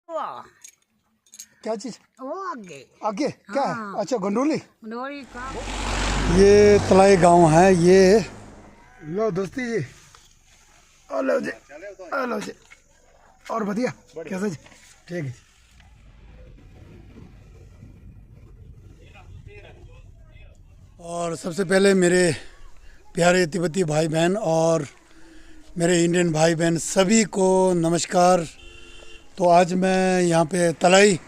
वाह, क्या चीज? वो आगे आगे क्या है? अच्छा गंडोली। डोरी का ये तलाई गांव है ये। लो दोस्ती जी, हेलो जी, हेलो जी। और बढ़िया कैसा जी? ठीक है। और सबसे पहले मेरे प्यारे तिब्बती भाई बहन और मेरे इंडियन भाई बहन सभी को नमस्कार। तो आज मैं यहाँ पे तलाई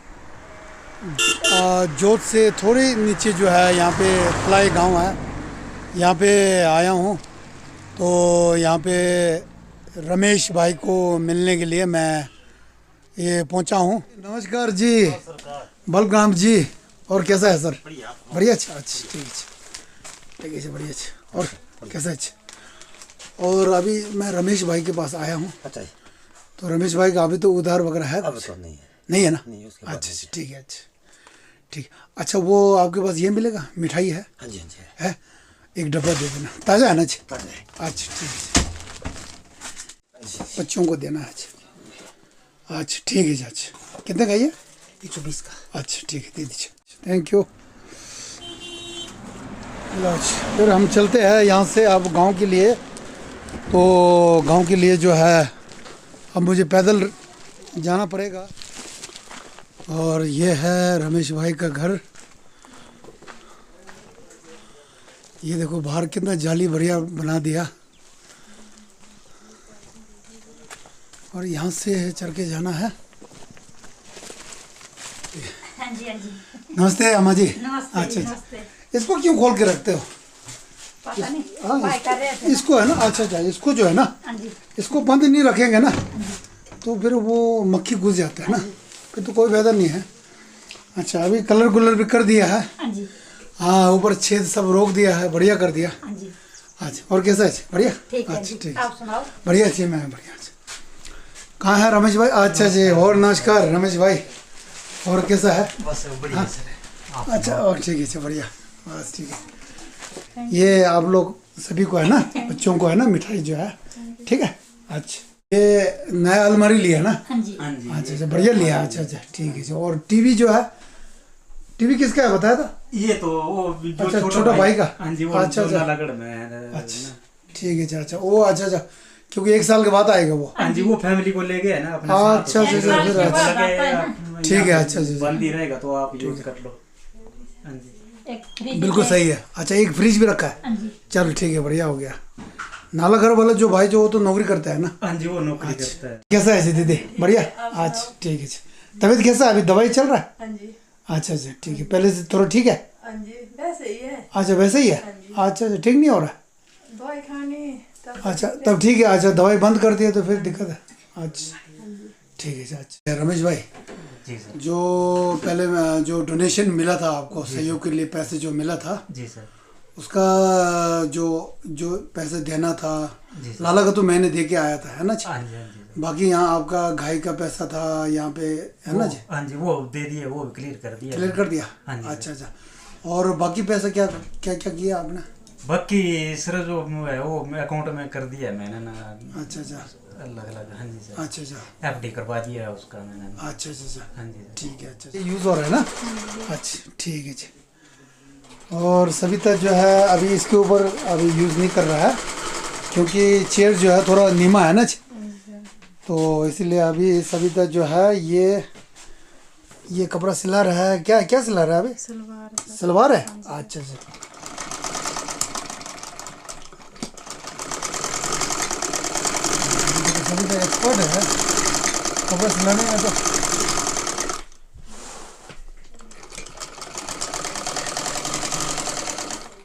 जोत से थोड़ी नीचे जो है यहाँ पे तलाई गांव है, यहाँ पे आया हूँ। तो यहाँ पे रमेश भाई को मिलने के लिए मैं ये पहुँचा हूँ। नमस्कार जी, बलराम जी। और कैसा है सर? बढ़िया। अच्छा अच्छा ठीक है, ठीक है बढ़िया। अच्छा और कैसा है? अच्छा। और अभी मैं रमेश भाई के पास आया हूँ। अच्छा, तो रमेश भाई का अभी तो उधार वगैरह है? अब तो नहीं है। नहीं है ना? नहीं, उसके बाद अच्छा ठीक है। अच्छा ठीक। अच्छा वो आपके पास ये मिलेगा, मिठाई है? हाँ जी, हाँ जी है, एक डब्बा दे देना, ताज़ा है ना जी? ताज़ा है। अच्छा ठीक है, बच्चों को देना है। अच्छा अच्छा ठीक है जी। अच्छा कितने का ये? 120 का। अच्छा ठीक है, दे दीजिए। Thank you. लो अच्छा, फिर हम चलते हैं यहाँ से अब गांव के लिए। तो गांव के लिए जो है अब मुझे पैदल जाना पड़ेगा। और ये है रमेश भाई का घर। ये देखो बाहर कितना जाली बढ़िया बना दिया। और यहाँ से चढ़ के जाना है। हाँ जी हाँ जी। नमस्ते अम्मा जी। नमस्ते अच्छा अच्छा, नमस्ते। इसको क्यों खोल के रखते हो? पता नहीं हाँ, भाई कर रहे थे। इसको है ना? अच्छा अच्छा, इसको जो है ना, हाँ जी इसको बंद नहीं रखेंगे ना तो फिर वो मक्खी घुस जाता है ना, फिर तो कोई फायदा नहीं है। अच्छा अभी कलर गुलर भी कर दिया है। हाँ जी हाँ, ऊपर छेद सब रोक दिया है, बढ़िया कर दिया। हाँ जी अच्छा और कैसा है? बढ़िया। ठीक है अच्छा जी। ठीक, आप सुनाओ। बढ़िया अच्छी। मैं बढ़िया। अच्छा कहाँ है रमेश भाई? अच्छा जी, और नमस्कार रमेश भाई। और कैसा है? बस बढ़िया सर। अच्छा और ठीक है, अच्छा बढ़िया, बस ठीक है। ये आप लोग सभी को है ना, बच्चों को है ना मिठाई जो है, ठीक है। अच्छा ये नया अलमारी लिया ना? हाँ जी हाँ जी। अच्छा अच्छा बढ़िया लिया। अच्छा अच्छा ठीक है। और टीवी जो है, टीवी किसका है बताया था? ये तो वो जो अच्छा छोटा भाई का। हाँ जी, वो अच्छा अच्छा नालागढ़ में है। अच्छा ठीक है। अच्छा अच्छा वो अच्छा अच्छा, क्योंकि 1 साल के बाद आएगा वो। हाँ जी, वो फैमिली को ले गए ना अपने अच्छा साथ। अच्छा अच्छा, साल फिर के अच्छा बाद आता है ना। ठीक है। अच्छा अच्छा बंद ही रहेगा तो आप यूज कर लो। हाँ जी एक फ्रिज बिल्कुल सही है। अच्छा एक फ्रिज भी रखा है? हाँ जी चलो ठीक है, बढ़िया हो गया। नालागढ़ वाला जो भाई जो वो तो नौकरी करता है ना? हाँ जी, वो नौकरी करता है। कैसा है जी दीदी? बढ़िया। अच्छा ठीक है। तबीयत कैसा है? अभी दवाई चल रहा है? हाँ जी अच्छा अच्छा ठीक है, पहले से थोड़ा ठीक है? हाँ जी वैसे ही है। अच्छा वैसे ही है? अच्छा अच्छा, ठीक नहीं हो रहा? दवाई खानी तब अच्छा तब ठीक है। अच्छा दवाई बंद कर दिया तो फिर दिक्कत है? अच्छा ठीक है। अच्छा रमेश भाई, जी सर। जो पहले जो डोनेशन मिला था आपको, सहयोग के लिए पैसे जो मिला था, जी सर। उसका जो जो पैसे देना था जी सर। लाला का तो मैंने दे के आया था, है ना जी? हाँ जी, हाँ जी। बाकी यहाँ आपका घाई का पैसा था यहाँ पे, है ना जी? हाँ जी, वो दे दिए, वो क्लियर कर दिया। क्लियर कर दिया? हाँ जी। अच्छा अच्छा। और बाकी पैसा क्या क्या क्या किया आपने? बाकी सर जो है वो अकाउंट में कर दिया मैंने ना। अच्छा अच्छा अलग अलग। हाँ जी सर। अच्छा अच्छा एफडी करवा दिया है उसका मैंने। अच्छा अच्छा अच्छा हाँ जी सर। ठीक है। अच्छा यूज़ हो रहा है ना? अच्छा ठीक है जी। और सविता जो है अभी इसके ऊपर अभी यूज़ नहीं कर रहा है, क्योंकि चेयर जो है थोड़ा नीमा है ना जी, तो इसीलिए अभी सविता जो है ये कपड़ा सिला रहा है। क्या क्या सिला रहा है अभी? सलवार है। अच्छा अच्छा सविता एक्सपर्ट है कपड़ा सिलाने में तो।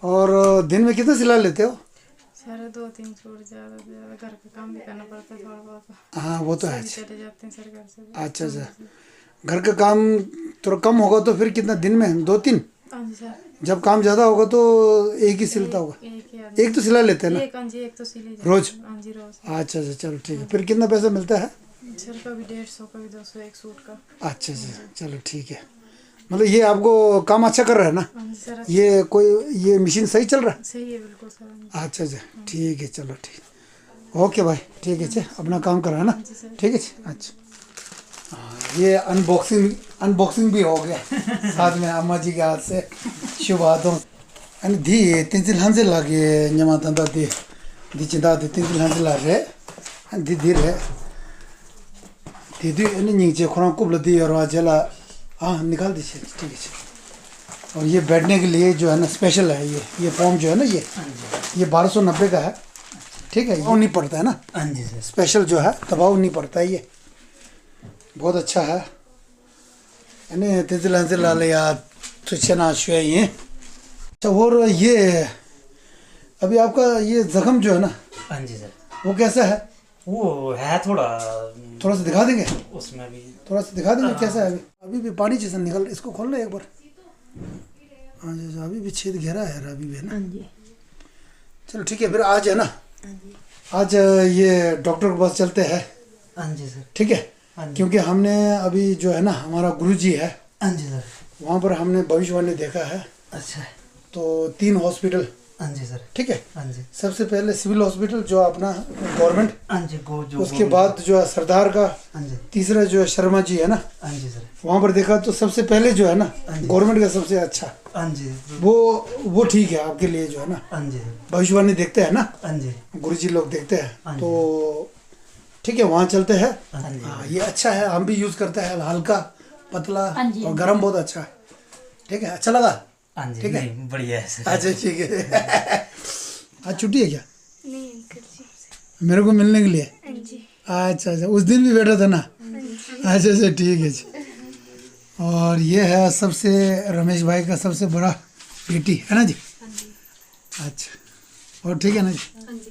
और दिन में कितना सिला लेते हो? सर 2-3 सूट ज़्यादा से ज़्यादा घर का काम भी करना पड़ता है थोड़ा बहुत। हाँ वो तो है। चले जाते हैं सर घर से। अच्छा अच्छा, घर का काम थोड़ा कम होगा तो फिर कितना दिन में? 2-3? हाँ जी सर। जब काम ज़्यादा होगा तो एक ही सिलता होगा? एक ही आदमी। एक तो सिला लेते हैं ना एक हाँ जी, एक तो सिली जाती रोज? है। हाँ जी रोज। अच्छा अच्छा चलो ठीक है। फिर कितना पैसा मिलता है? सर कभी 150 कभी 200 एक सूट का। अच्छा अच्छा चलो ठीक है। मतलब ये आपको काम अच्छा कर रहा है ना? हाँ जी सर ये कोई ये मशीन सही चल रहा है? सही है बिल्कुल सर। हाँ जी। अच्छा अच्छा ठीक है, चलो ठीक। ओके भाई ठीक है। अच्छा अपना काम करा है ना? ठीक है जी। अच्छा ये अनबॉक्सिंग भी हो गया साथ में अम्मा जी के हाथ से शुभ हाथों अनि दी तिंजिल हंजिल लागे न्यमा तंदा दी चिंता दी तिंजिल हंजिल ला रे दी दी रे दी अनि नीचे खुरान कुबल दी और आजला हाँ निकाल दीजिए ठीक है। और ये बैठने के लिए जो है ना स्पेशल है ये फॉर्म जो है ना ये 1290 का है ठीक है। दबाव नहीं पड़ता है ना। हाँ जी सर। स्पेशल जो है दबाव नहीं पड़ता है, ये बहुत अच्छा है। यानी तिंजिल लाले या तुझना शुए ये अच्छा। और ये अभी आपका ये जख्म जो है ना हाँ जी सर। वो कैसा है? वो है थोड़ा थोड़ा सा दिखा देंगे? उसमें भी थोड़ा सा दिखा देंगे कैसा है? अभी भी पानी जैसा निकल, इसको खोल ले एक बार। हाँ जी अभी भी छेद गहरा है अभी भी है ना। चलो ठीक है फिर आज है ना, आज ये डॉक्टर के पास चलते हैं। हाँ जी सर। ठीक है क्योंकि हमने अभी जो है ना हमारा गुरुजी है हाँ जी सर। वहाँ पर हमने भविष्यवाणी देखा है। अच्छा। तो 3 हॉस्पिटल हाँ जी सर। ठीक है। हाँ जी। सबसे पहले सिविल हॉस्पिटल जो अपना गवर्नमेंट, हाँ जी जो उसके बाद जो है सरदार का, हाँ जी। तीसरा जो है शर्मा जी है ना, हाँ जी सर। वहाँ पर देखा तो सबसे पहले जो है ना गवर्नमेंट का सबसे अच्छा हाँ जी वो ठीक है आपके लिए जो है ना। हाँ जी भविष्यवाणी देखते हैं ना हाँ जी गुरुजी लोग देखते हैं हाँ जी। तो ठीक है वहाँ चलते हैं। हाँ जी। हाँ ये अच्छा है, हम भी यूज़ करते हैं, हल्का पतला हाँ जी, और गर्म बहुत अच्छा है। ठीक है अच्छा लगा? हाँ जी ठीक है। नहीं, बढ़िया है सर। अच्छा ठीक है। आज छुट्टी है क्या? नहीं अंकल जी। मेरे को मिलने के लिए? हाँ जी। अच्छा उस दिन भी बैठा था ना। अच्छा ठीक है जी। और ये है सबसे रमेश भाई का सबसे बड़ा बेटी है ना जी? अच्छा और ठीक है ना जी?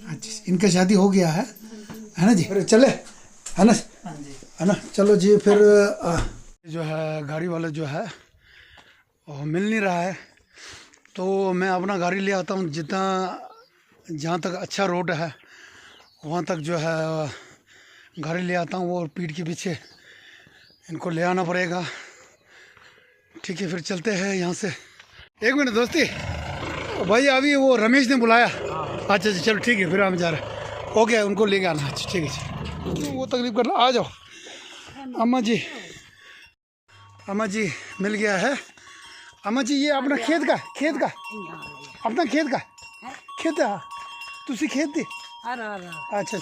अच्छा इनका शादी हो गया है ना जी? फिर चले है ना? हाँ जी। है ना चलो जी फिर जो है गाड़ी वाला जो है वो मिल नहीं रहा है तो मैं अपना गाड़ी ले आता हूँ। जितना जहाँ तक अच्छा रोड है वहाँ तक जो है गाड़ी ले आता हूँ और पीठ के पीछे इनको ले आना पड़ेगा। ठीक है फिर चलते हैं यहाँ से। एक मिनट दोस्ती भाई अभी वो रमेश ने बुलाया। अच्छा चलो ठीक है फिर हम जा रहे हैं। हो गया उनको लेके आना। अच्छा ठीक है जी वो तकलीफ कर लो। आ जाओ अम्मा जी मिल गया है। अम्मा जी ये अपना खेत का अपना खेत है तुसी खेत दी? अच्छा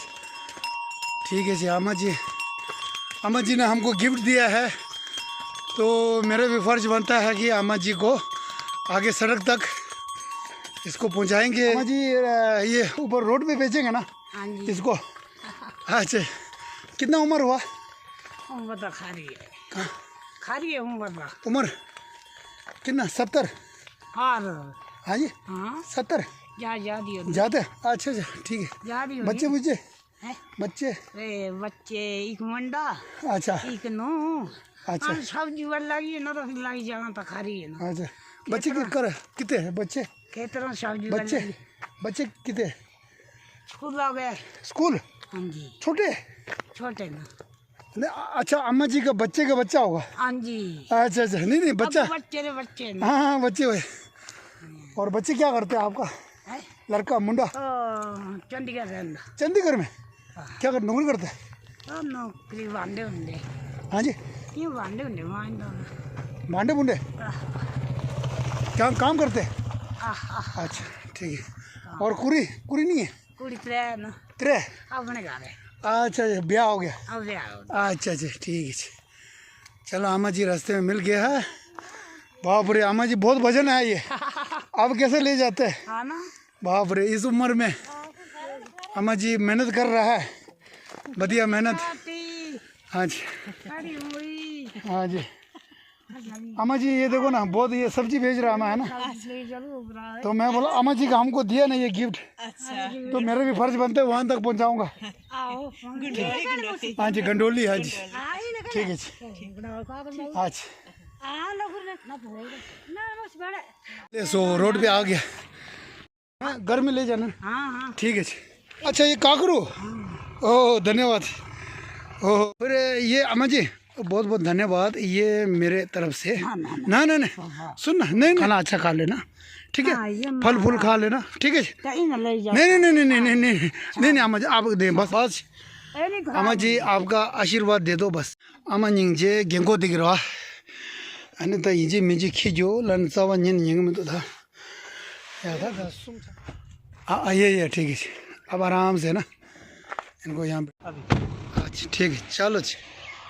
ठीक है जी। अम्मा जी ने हमको गिफ्ट दिया है तो मेरा भी फर्ज बनता है कि अम्मा जी को आगे सड़क तक इसको पहुंचाएंगे। अम्मा जी ये ऊपर रोड पे बेचेंगे ना इसको? अच्छा कितना उम्र हुआ? उम्र तो खारी है उम्र कितना? 70? हाँ जी हाँ 70 ज़्यादा? अच्छा ठीक है। बच्चे बच्चे बच्चे एक मंडा अच्छा एक नो अच्छा सब्जी वाल लगी ना तो लगी जाना तो खारी है ना। अच्छा बच्चे कितने हैं बच्चे? खेतर सब्जी बच्चे कितने? स्कूल आ गए। स्कूल? हाँ जी छोटे ना। नहीं अच्छा अम्मा जी का बच्चे का बच्चा होगा? हाँ जी अच्छा नहीं बच्चा बच्चे हाँ बच्चे हुए। और बच्चे क्या करते हैं आपका लड़का मुंडा? चंडीगढ़ में क्या कर नौकरी करते हैं? नौकरी भांडे होंगे। हाँ जी भांडे होंगे भांडे बुंडे क्या काम करते हैं? अच्छा ठीक है। और कुरी नहीं है? कुड़ी त्रे अपने घर है। अच्छा ब्याह हो गया? अब ब्याह अच्छा ठीक है। चलो अम्मा जी रास्ते में मिल गया है। बाप रे अम्मा जी बहुत वजन है ये। अब कैसे ले जाते हैं? हाँ ना बाप रे इस उम्र में अम्मा जी मेहनत कर रहा है, बढ़िया मेहनत। हाँ जी हाँ जी। अम्मा जी ये देखो ना बहुत ये सब्जी भेज रहा है ना तो मैं बोला अम्मा जी का हमको दिया ना ये गिफ्ट तो मेरा भी फर्ज बनता है वहाँ तक पहुँचाऊँगा। हाँ जी गंडोली। हाँ जी ठीक है जी। अच्छा सो रोड पे आ गया। हाँ घर में ले जाना। ठीक है जी। अच्छा ये काकरू ओह धन्यवाद। ओह फिर ये अम्मा जी बहुत बहुत धन्यवाद ये मेरे तरफ से। ना सुन ना नहीं खाना अच्छा खा लेना ठीक है। फल फूल खा लेना ठीक है। नहीं अम्मा जी आप दे बस ए नहीं अम्मा जी आपका आशीर्वाद दे दो बस अम्मा निंजे गेंगो दिख रहा अने तो इजे मिजी खीजो लन सावा निन निंग में तो था या था ये ठीक है अब आराम से ना इनको यहाँ पे अच्छा ठीक है चलो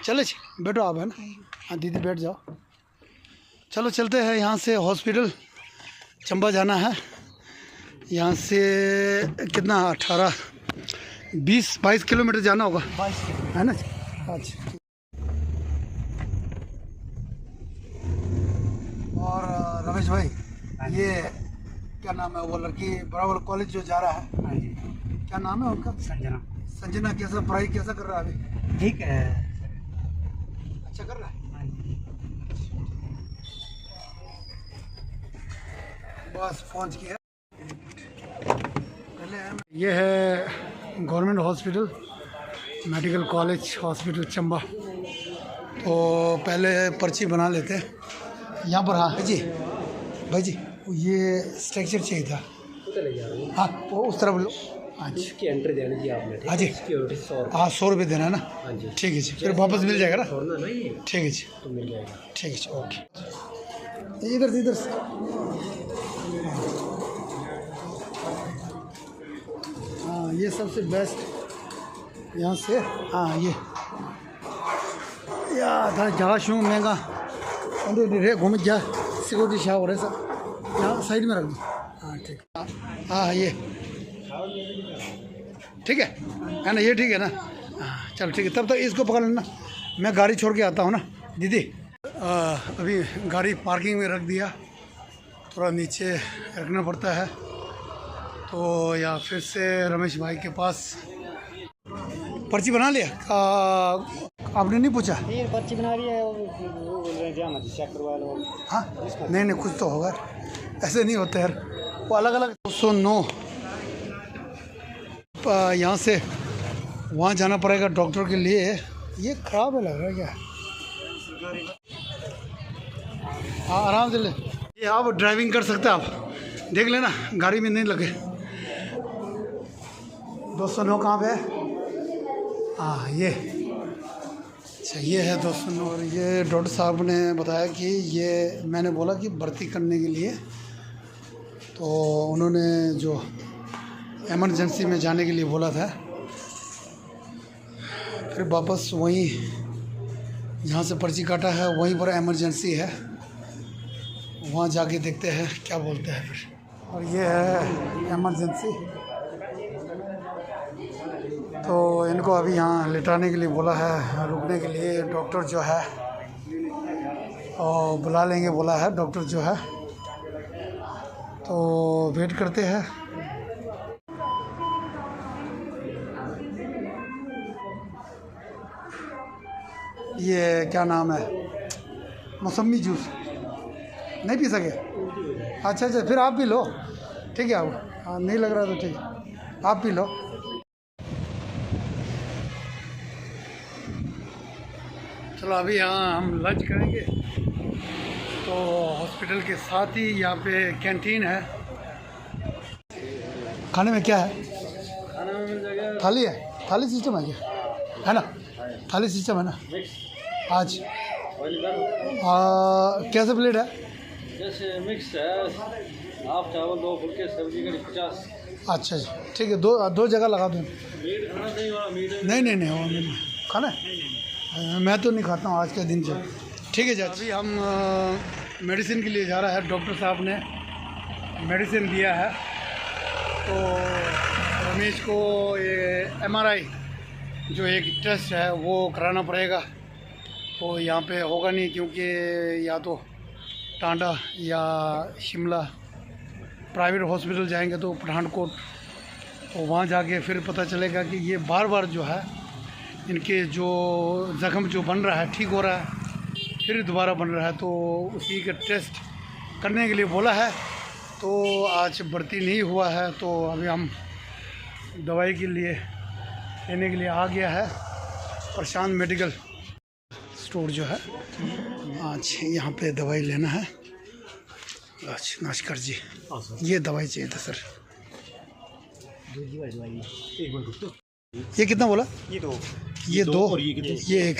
चलो बैठो आप है ना हाँ दीदी बैठ जाओ चलो चलते हैं यहाँ से हॉस्पिटल चंबा जाना है यहाँ से कितना 18-20-22 किलोमीटर जाना होगा है ना अच्छा और रमेश भाई ये क्या नाम है वो लड़की बराबर कॉलेज जो जा रहा है क्या नाम है उनका संजना कैसा पढ़ाई कैसा कर रहा है अभी ठीक है अच्छा कर रहा है बस पहुंच गया ये है government hospital medical college hospital Chamba तो पहले पर्ची बना लेते हैं यहाँ पर हाँ भाई जी ये स्ट्रक्चर चाहिए था हाँ वो उस तरफ लो हाँ जी इसकी एंट्री देनी थी आपने हाँ जी सिक्योरिटी 100 हाँ 100 रुपये देना है ना हाँ जी ठीक है जी फिर वापस मिल जाएगा ना छोड़ना नहीं ठीक है जी तो मिल जाएगा ठीक है जी ओके इधर से हाँ ये सबसे बेस्ट यहाँ से हाँ ये था जगह शू महंगा रे घूम जा सिक्योरिटी शाह हो रहे सब यहाँ साइड में रख दो हाँ ठीक हाँ ये ठीक है ना ये ठीक है ना हाँ चलो ठीक है तब तक इसको पकड़ लेना मैं गाड़ी छोड़ के आता हूँ ना दीदी अभी गाड़ी पार्किंग में रख दिया थोड़ा नीचे रखना पड़ता है तो या फिर से रमेश भाई के पास पर्ची बना लिया आपने नहीं पूछा ये पर्ची बना रही है वो बोल रहे हैं जाना चेक करवा लो हाँ नहीं कुछ तो होगा ऐसे नहीं होता यार वो अलग अलग 209 यहाँ से वहाँ जाना पड़ेगा डॉक्टर के लिए ये ख़राब है लग रहा है क्या हाँ आराम से ले ये आप ड्राइविंग कर सकते हैं आप देख लेना गाड़ी में नहीं लगे 209 कहाँ पे है हाँ ये अच्छा ये है 209 और ये डॉक्टर साहब ने बताया कि ये मैंने बोला कि भर्ती करने के लिए तो उन्होंने जो इमरजेंसी में जाने के लिए बोला था फिर वापस वहीं जहाँ से पर्ची काटा है वहीं पर इमरजेंसी है वहाँ जाके देखते हैं क्या बोलते हैं फिर और ये है इमरजेंसी तो इनको अभी यहाँ लिटाने के लिए बोला है रुकने के लिए डॉक्टर जो है और बुला लेंगे बोला है डॉक्टर जो है तो वेट करते हैं ये क्या नाम है मौसमी जूस नहीं पी सके अच्छा फिर आप पी लो ठीक है आप हाँ नहीं लग रहा तो ठीक आप पी लो चलो अभी यहाँ हम लंच करेंगे तो हॉस्पिटल के साथ ही यहाँ पे कैंटीन है खाने में क्या है खाना में मिल जाएगा थाली है थाली सिस्टम है क्या है ना थाली सिस्टम है ना आज कैसे प्लेट है जैसे मिक्स है हाफ चावल 2 फुलके सब्जी का 50 अच्छा जी ठीक है दो जगह लगा दूँ मीट खाना नहीं वाला मीट नहीं वो नहीं खाना है मैं तो नहीं खाता हूँ आज के दिन से ठीक है जी अभी हम मेडिसिन के लिए जा रहा है डॉक्टर साहब ने मेडिसिन दिया है तो रमेश को ये MRI जो एक टेस्ट है वो कराना पड़ेगा तो यहाँ पे होगा नहीं क्योंकि या तो टांडा या शिमला प्राइवेट हॉस्पिटल जाएंगे तो पठानकोट तो वहाँ जाके फिर पता चलेगा कि ये बार बार जो है इनके जो ज़ख़म जो बन रहा है ठीक हो रहा है फिर दोबारा बन रहा है तो उसी का टेस्ट करने के लिए बोला है तो आज भर्ती नहीं हुआ है तो अभी हम दवाई के लिए लेने के लिए आ गया है प्रशांत मेडिकल स्टोर जो है आज यहाँ पे दवाई लेना है अच्छा नमस्कार जी ये दवाई चाहिए था सर ये कितना बोला? ये दो। ये दो और ये कितने? ये एक।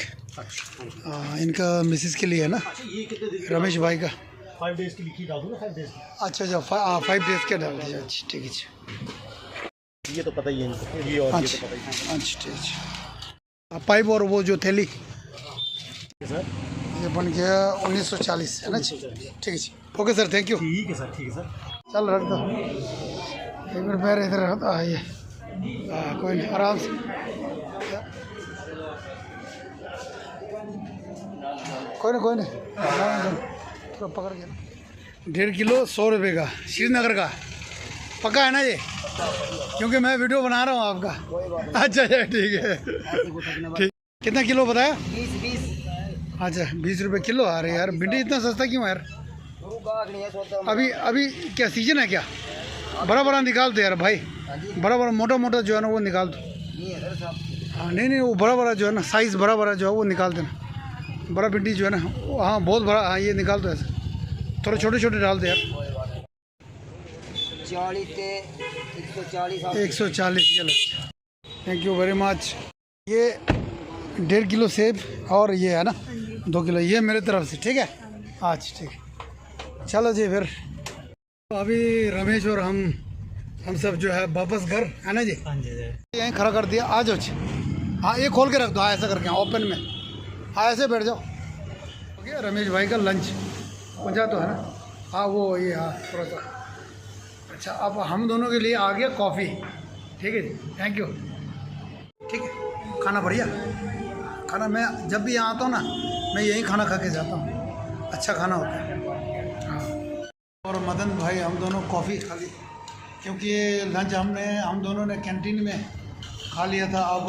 इनका मिसेस के लिए है ना, ये कितने दिन? रमेश भाई का। 5 डेज की लिखी डाल दूँ ना, 5 डेज की। अच्छा अच्छा 5 डेज का डाल दीजिए। अच्छा ठीक है। ये तो पता ही है इनको, ये और ये अच्छा तो पता ही है। अच्छा ठीक है। पाइप और वो जो थैली सर ये बन गया 1940 है ना जी? ठीक है जी, ओके सर, थैंक यू। ठीक है सर, ठीक है सर। चल रख दो एक मिनट, पैर इधर रख दो। ये कोई नहीं, आराम से। कोई नहीं थोड़ा पकड़ के। 1.5 किलो 100 रुपये का, श्रीनगर का पक्का है ना ये? क्योंकि मैं वीडियो बना रहा हूँ आपका। अच्छा अच्छा ठीक है, ठीक। कितना किलो बताया? 20 अच्छा 20 रुपये किलो। आ रहे यार, भिंडी इतना सस्ता क्यों है यार? अभी क्या सीजन है क्या? बड़ा निकाल दो यार भाई, बड़ा मोटा जो है ना वो निकाल दो। हाँ नहीं वो बड़ा जो है ना, साइज़ बड़ा जो है वो निकाल देना। बड़ा भिंडी जो है ना, हाँ बहुत बड़ा, हाँ ये निकाल दो ऐसे। थोड़े छोटे डाल दो यार। 140 ये लो। Thank you very much. ये 1.5 किलो सेब और ये है ना 2 किलो, ये मेरे तरफ से, ठीक है? अच्छा ठीक है, चलो जी फिर। अभी रमेश और हम सब जो है वापस घर, है ना जी? हाँ जी। यहीं खड़ा कर दिया। आ जाओ जी। हाँ ये खोल के रख दो, हाँ ऐसा करके ओपन में। हाँ ऐसे बैठ जाओ। ओके, रमेश भाई का लंच पहुँचा तो है ना? हाँ वो ये, हाँ थोड़ा सा। अच्छा अब हम दोनों के लिए आ गया कॉफ़ी, ठीक है जी, थैंक यू। ठीक है, खाना बढ़िया खाना। मैं जब भी यहाँ आता हूँ ना, मैं यहीं खाना खा के जाता हूँ, अच्छा खाना होता है। हाँ, और मदन भाई हम दोनों कॉफ़ी खा ली, क्योंकि ये लंच हम दोनों ने कैंटीन में खा लिया था। अब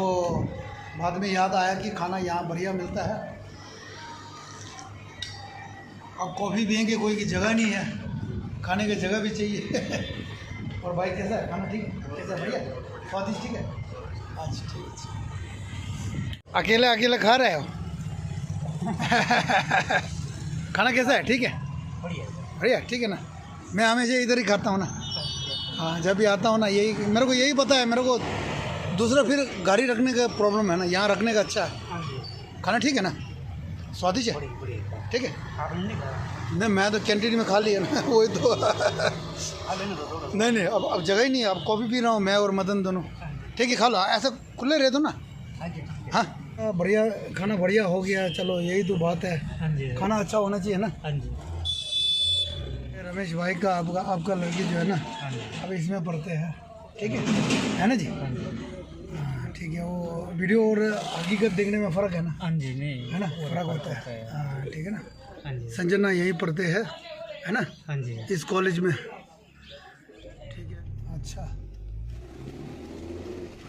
बाद में याद आया कि खाना यहाँ बढ़िया मिलता है। अब कॉफ़ी पियेंगे, कोई की जगह नहीं है, खाने की जगह भी चाहिए। और भाई कैसा है खाना? ठीक है, कैसा? बढ़िया, स्वादिष्ट, ठीक है? अच्छा ठीक है। अकेले खा रहे हो? खाना कैसा है? ठीक है, बढ़िया, ठीक है ना? मैं हमेशा इधर ही खाता हूँ ना। हाँ जब भी आता हूँ ना, यही मेरे को यही पता है। मेरे को दूसरा फिर गाड़ी रखने का प्रॉब्लम है ना, यहाँ रखने का अच्छा है। खाना ठीक है ना? स्वादिष्ट है, ठीक है? नहीं मैं तो कैंटीन में खा लिया ना। वही तो। नहीं अब जगह ही नहीं है। अब कॉफ़ी पी रहा हूँ मैं और मदन दोनों। ठीक है, खा लो, ऐसा खुले रहे दो ना। हाँ बढ़िया खाना, बढ़िया हो गया। चलो यही तो बात है, खाना अच्छा होना चाहिए ना। रमेश भाई का आपका लड़की जो है ना, अब इसमें पढ़ते हैं, ठीक है ना जी? हाँ ठीक है। वो वीडियो और हकीकत देखने में फ़र्क है ना? हाँ जी, नहीं है ना, फ़र्क होता है। हाँ ठीक है ना? संजना यहीं पढ़ते हैं, है ना? हाँ जी, इस कॉलेज में, ठीक है। अच्छा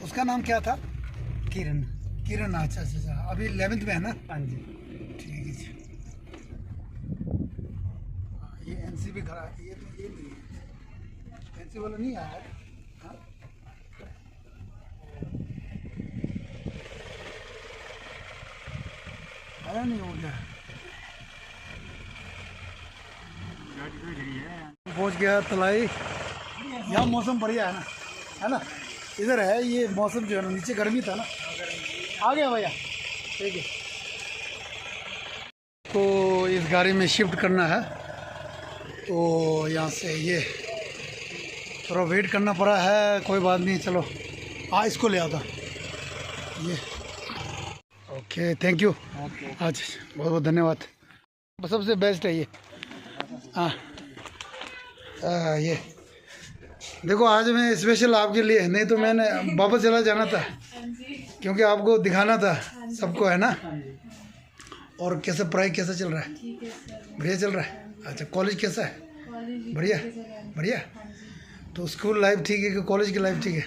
उसका नाम क्या था? किरण। अच्छा अभी 11th में है ना? हाँ जी, ठीक है जी। ये एनसी भी खड़ा है, ये तो ये नहीं है, एनसी वाला नहीं आया है। हाँ? आया नहीं हो गया, पहुंच गया तलाई। यहाँ मौसम बढ़िया है ना? इधर है ये मौसम जो है ना, नीचे गर्मी था ना, आ गया भैया, ठीक है। तो इस गाड़ी में शिफ्ट करना है, तो यहाँ से ये थोड़ा वेट करना पड़ा है। कोई बात नहीं, चलो इसको ले आता ये। Okay thank you. अच्छा बहुत धन्यवाद, सबसे बेस्ट है ये। हाँ ये देखो, आज मैं स्पेशल आपके लिए, नहीं तो मैंने वापस चला जाना था, क्योंकि आपको दिखाना था सबको, है ना? और कैसा पढ़ाई कैसा चल रहा है? बढ़िया चल रहा है। अच्छा कॉलेज कैसा है? बढ़िया। तो स्कूल लाइफ ठीक है कि कॉलेज की लाइफ ठीक है?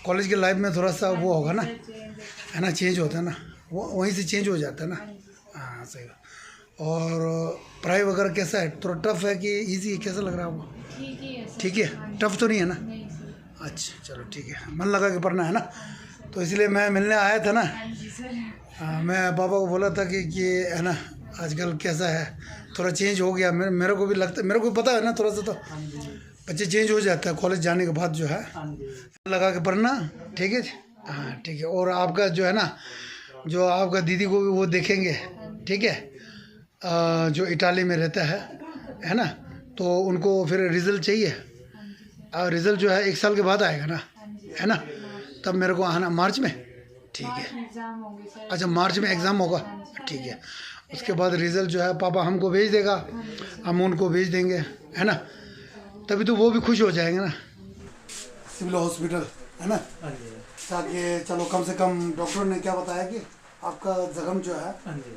कॉलेज की लाइफ में थोड़ा सा वो होगा ना, है ना, चेंज होता है ना, वो वहीं से चेंज हो जाता है ना। हाँ सही। और पढ़ाई वगैरह कैसा है? थोड़ा टफ है कि इजी है? कैसा लग रहा है आपको? ठीक है, टफ तो नहीं है ना? अच्छा चलो ठीक है, मन लगा के पढ़ना है ना। तो इसलिए मैं मिलने आया था ना। मैं पापा को बोला था कि है ना, आजकल कैसा है, थोड़ा चेंज हो गया। मेरे को भी लगता, मेरे को पता है ना थोड़ा सा। तो अच्छा चेंज हो जाता है कॉलेज जाने के बाद जो है, हाँ जी लगा के पढ़ना, ठीक है। हाँ ठीक है। और आपका जो है ना, जो आपका दीदी को भी वो देखेंगे, ठीक है, जो इटाली में रहता है ना, तो उनको फिर रिज़ल्ट चाहिए, और रिज़ल्ट जो है 1 साल के बाद आएगा ना, है ना, तब मेरे को आना मार्च में, ठीक है। अच्छा मार्च में एग्ज़ाम होगा, ठीक है। उसके बाद रिज़ल्ट जो है पापा हमको भेज देगा, हम उनको भेज देंगे, है ना, तभी तो वो भी खुश हो जाएंगे ना। सिविल हॉस्पिटल है ना, हाँ जी ताकि चलो कम से कम डॉक्टर ने क्या बताया कि आपका जख्म जो है हाँ जी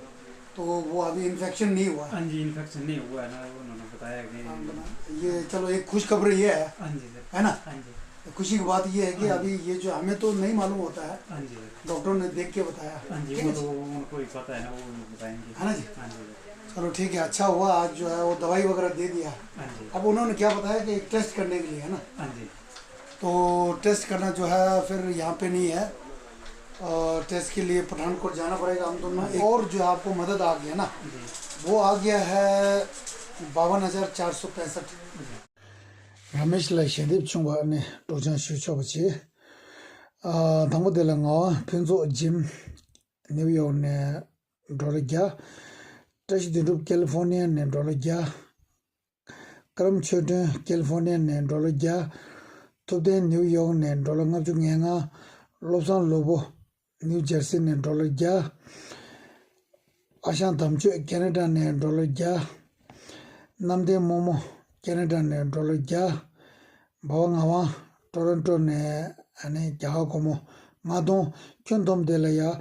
तो वो अभी इन्फेक्शन नहीं हुआ है। हाँ जी इन्फेक्शन नहीं हुआ है ना, उन्होंने बताया कि ये चलो एक खुशखबरी ये है, हाँ जी सर, है ना। हाँ जी खुशी की बात ये है कि अभी ये जो हमें तो नहीं मालूम होता है, हाँ जी सर, डॉक्टर ने देख के बताया, हाँ जी ठीक वो है तो जी? उनको ही पता है ना, वो बताएंगे, है ना जी। हाँ जी चलो ठीक है, अच्छा हुआ आज जो है वो दवाई वगैरह दे दिया। हाँ जी अब उन्होंने क्या बताया कि एक टेस्ट करने के लिए, है ना, हाँ जी तो टेस्ट करना जो है फिर यहाँ पे नहीं है, और टेस्ट के लिए पठानकोट जाना पड़ेगा हम दोनों। और जो आपको मदद आ गया ना, वो आ गया है 52,465। रमेश लाई शेदेप चुंगा ने टोजन शुचो बची 당고 delanga penzo jim New York ne dolga touch the group California ne dolga karam choden California ne dolga to the New York ne dolanga junga Los Lobo New Jersey ne dolga ashan tamchu Canada ne dolga namde momo Canada ne dolga bawangawa Toronto ne ane jaha komo ngadon kyondom de la ya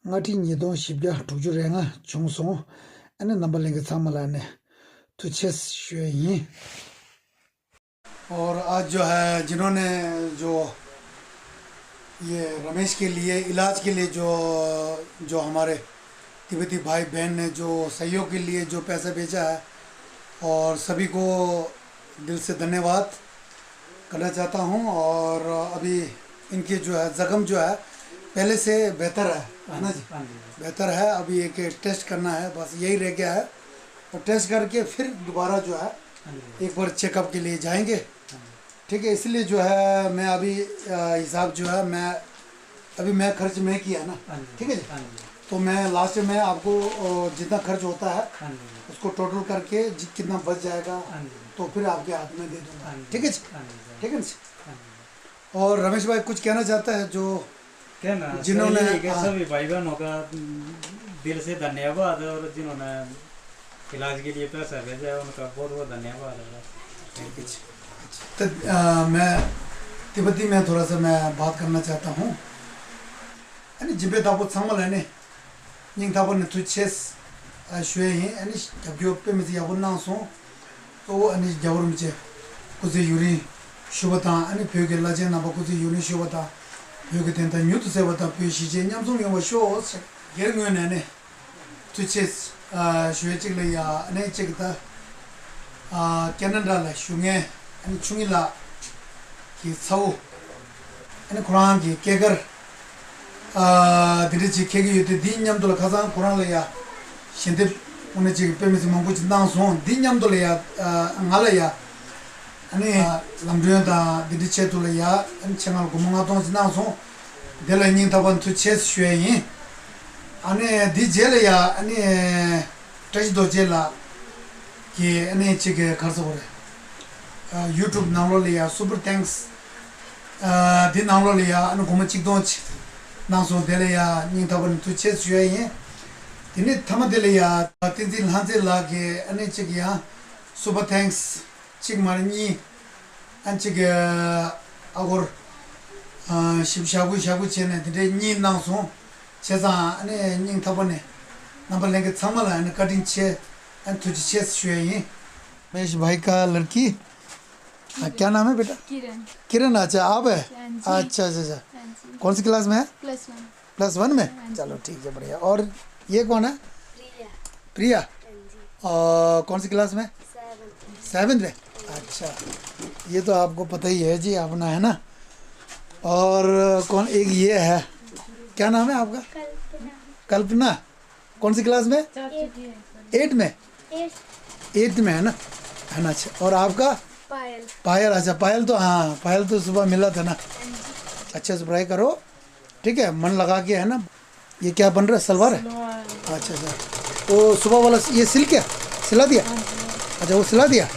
ngati nyidon shibya tujurenga chungso ane nambalenga samala ne तुचेस शुई। और आज जो है जिन्होंने जो ये रमेश के लिए इलाज के लिए जो हमारे तिब्बती भाई बहन ने जो सहयोग के लिए जो पैसा भेजा है, और सभी को दिल से धन्यवाद करना चाहता हूँ। और अभी इनके जो है ज़ख्म जो है पहले से बेहतर है ना जी, बेहतर है। अभी एक टेस्ट करना है, बस यही रह गया है, और टेस्ट करके फिर दोबारा जो है एक बार चेकअप के लिए जाएंगे, ठीक है। इसलिए जो है मैं अभी हिसाब जो है मैं खर्च में किया ना, ठीक है जी। तो मैं लास्ट में आपको जितना खर्च होता है उसको टोटल करके कितना बच जाएगा तो फिर आपके हाथ में दे दूंगा, ठीक है जी, ठीक है जी। और रमेश भाई कुछ कहना चाहता है जो कहना जिन्होंने सभी भाई बहनों का दिल से धन्यवाद, और जिन्होंने इलाज के लिए पैसा भेजा है उनका बहुत बहुत धन्यवाद है। तो मैं तिब्बती में थोड़ा सा मैं बात करना चाहता हूँ। यानी जिबे तापत संभल है ने निंग तापत ने तुच्छेस शुए हैं यानी जब जो पे में से याबन ना सो तो वो यानी जावर में चे कुछ यूरी शुभता यानी फिर के लाजे ना कुछ यूरी शुभता फिर के तेंता न्यूट से बता फिर शीचे न्याम सो ये वो शो ये न्यू ने तुच्छेस शुए चिक ले या नहीं चिकता कैनेडा ले शुंगे यानी चुंगिला कि सौ यानी कुरान की केगर दिल्ली जी केगी युद्ध दिन तो लखासा कुरान ले या शिंदे उन्हें जी पे में से मंगो जितना सों दिन तो ले या अंगाले या यानी लंबे दा दिल्ली चे तो ले या यानी चंगाल को मंगा तो जितना सों दिल्ली नहीं तबन तो चेस शुए ही यानी दी जेले या यानी टच दो जेला कि यानी चिके खर्च हो रहे YouTube नामलो लिया सुपर थैंक्स दिन नामलो लिया अनुकुम चिकदोंच नासो देले या निंग तबन तुचे सुए ये इने थम देले या तीन दिन हांसे लागे अने चिकिया सुपर थैंक्स चिक मारनी अन चिक अगर शिबशागु चेने दे नि नासो चेसा अने निंग तबने नंबर लेके थमला अने कटिंग चे अन तुचे सुए ये महेश भाई का लड़की क्या नाम है बेटा? किरण। किरण, अच्छा आप है? अच्छा अच्छा अच्छा, कौन सी क्लास में है? +1 में। चलो ठीक है, बढ़िया। और ये कौन है? प्रिया। और कौन सी क्लास में? 7th में। अच्छा, ये तो आपको पता ही है जी अपना, है ना। और कौन एक ये है, क्या नाम है आपका? कल्पना। कौन सी क्लास में? 8 में। 8th में है ना, अच्छा। और आपका? पायल पायल, अच्छा पायल तो हाँ, पायल तो सुबह मिला था ना। अच्छे से पढ़ाई करो, ठीक है, मन लगा के, है ना। ये क्या बन रहा है, सलवार है? अच्छा अच्छा, तो सुबह वाला ये सिल क्या सिला दिया? अच्छा वो सिला दिया,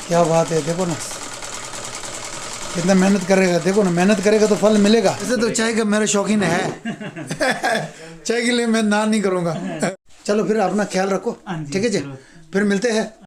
क्या बात है। देखो ना कितना मेहनत करेगा, देखो ना, मेहनत करेगा तो फल मिलेगा। ऐसे तो चाय का मेरा शौकीन है चाय के लिए मैं ना नहीं करूँगा। चलो फिर अपना ख्याल रखो, ठीक है जी, फिर मिलते हैं।